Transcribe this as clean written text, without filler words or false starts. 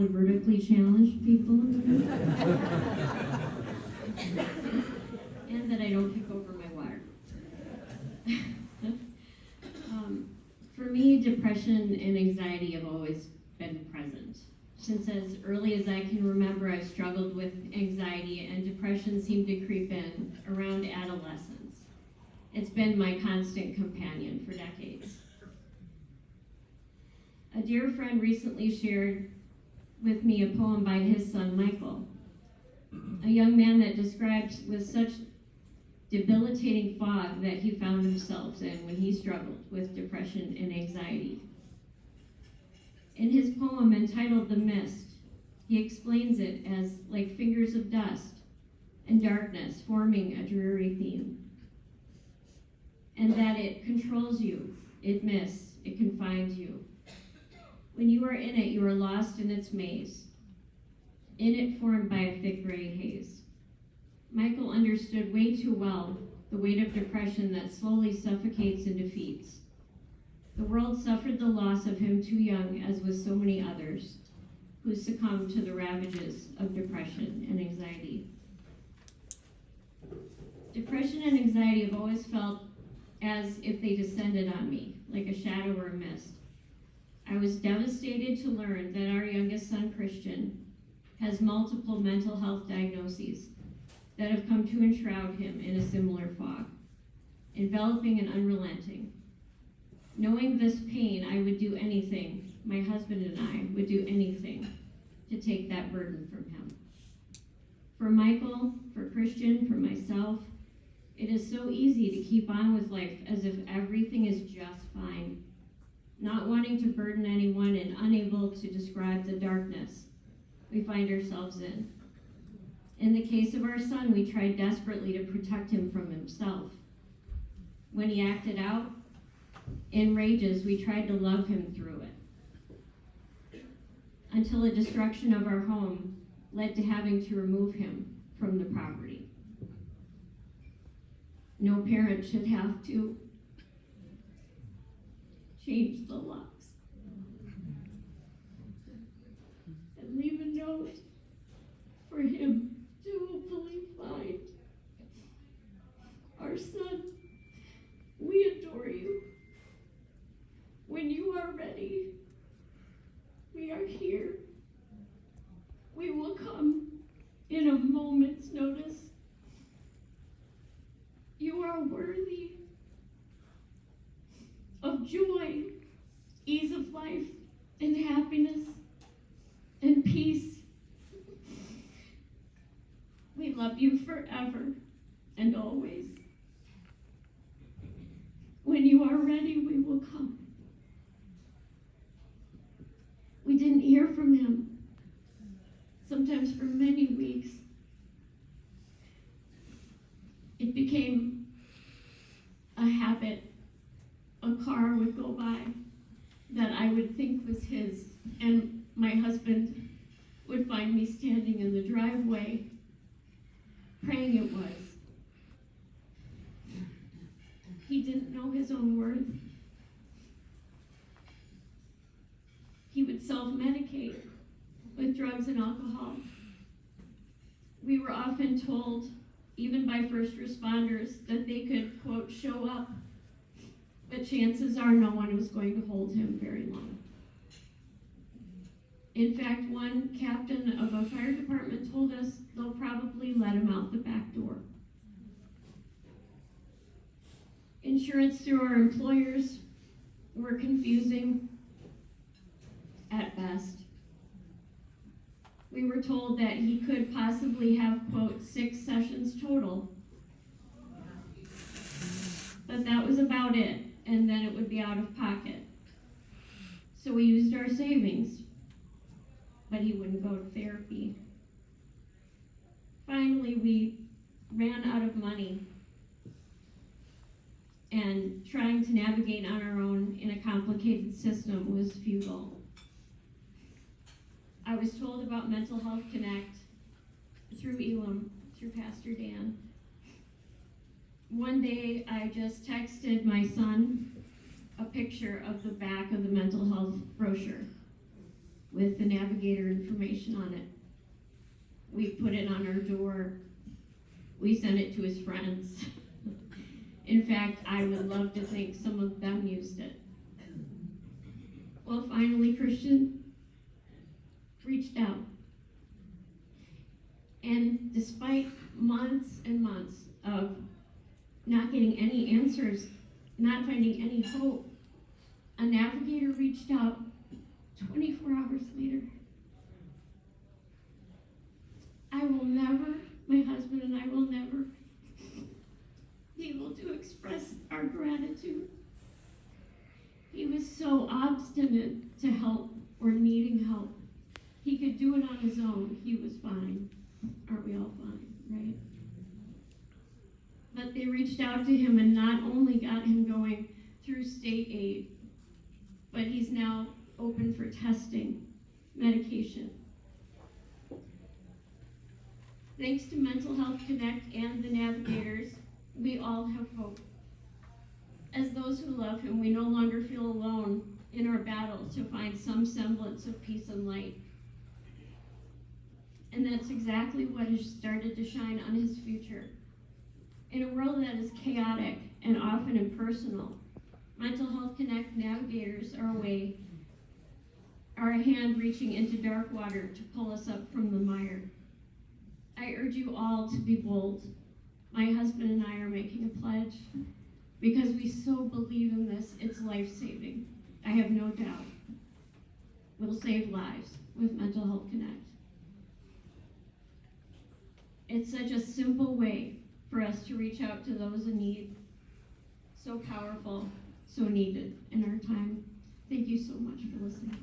the vertically challenged people. And that I don't kick over my water. For me, depression and anxiety have always been present. Since as early as I can remember, I've struggled with anxiety, and depression seemed to creep in around adolescence. It's been my constant companion for decades. A dear friend recently shared with me a poem by his son, Michael, a young man that described with such debilitating fog that he found himself in when he struggled with depression and anxiety. In his poem entitled The Mist, he explains it as like fingers of dust and darkness forming a dreary theme, and that it controls you, it mists, it confines you. When you are in it, you are lost in its maze, in it formed by a thick gray haze. Michael understood way too well the weight of depression that slowly suffocates and defeats. The world suffered the loss of him too young, as with so many others who succumbed to the ravages of depression and anxiety. Depression and anxiety have always felt as if they descended on me, like a shadow or a mist. I was devastated to learn that our youngest son, Christian, has multiple mental health diagnoses that have come to enshroud him in a similar fog, enveloping and unrelenting. Knowing this pain, I would do anything, my husband and I would do anything to take that burden from him. For Michael, for Christian, for myself, it is so easy to keep on with life as if everything is just fine, not wanting to burden anyone and unable to describe the darkness we find ourselves in. In the case of our son, we tried desperately to protect him from himself. When he acted out in rages, we tried to love him through it, until a destruction of our home led to having to remove him from the property. No parent should have to change the locks and leave a note for him to hopefully find. Our son, we adore you. When you are ready, we are here. We will come in a moment's notice. You are worthy of joy, ease of life, and happiness, and peace. We love you forever and always. When you are ready, we will come. We didn't hear from him, sometimes for many weeks. It became a habit. A car would go by that I would think was his, and my husband would find me standing in the driveway praying it was. He didn't know his own worth. He would self-medicate with drugs and alcohol. We were often told, even by first responders, that they could, quote, show up, but chances are no one was going to hold him very long. In fact, one captain of a fire department told us they'll probably let him out the back door. Insurance through our employers were confusing at best. We were told that he could possibly have, quote, 6 sessions total. But that was about it, and then it would be out of pocket. So we used our savings, but he wouldn't go to therapy. Finally, we ran out of money, and trying to navigate on our own in a complicated system was futile. I was told about Mental Health Connect through Elam, through Pastor Dan. One day, I just texted my son a picture of the back of the mental health brochure. with the Navigator information on it. We put it on our door. We sent it to his friends. In fact, I would love to think some of them used it. Well, finally, Christian reached out. And despite months and months of not getting any answers, not finding any hope, a Navigator reached out 24 hours later. I will never, my husband and I will never be able to express our gratitude. He was so obstinate to help or needing help. He could do it on his own. He was fine. Aren't we all fine, right? But they reached out to him and not only got him going through state aid, but he's now open for testing, medication. Thanks to Mental Health Connect and the Navigators, we all have hope. As those who love him, we no longer feel alone in our battle to find some semblance of peace and light. And that's exactly what has started to shine on his future. In a world that is chaotic and often impersonal, Mental Health Connect Navigators are a hand reaching into dark water to pull us up from the mire. I urge you all to be bold. My husband and I are making a pledge because we so believe in this. It's life-saving. I have no doubt. We'll save lives with Mental Health Connect. It's such a simple way for us to reach out to those in need. So powerful, so needed in our time. Thank you so much for listening.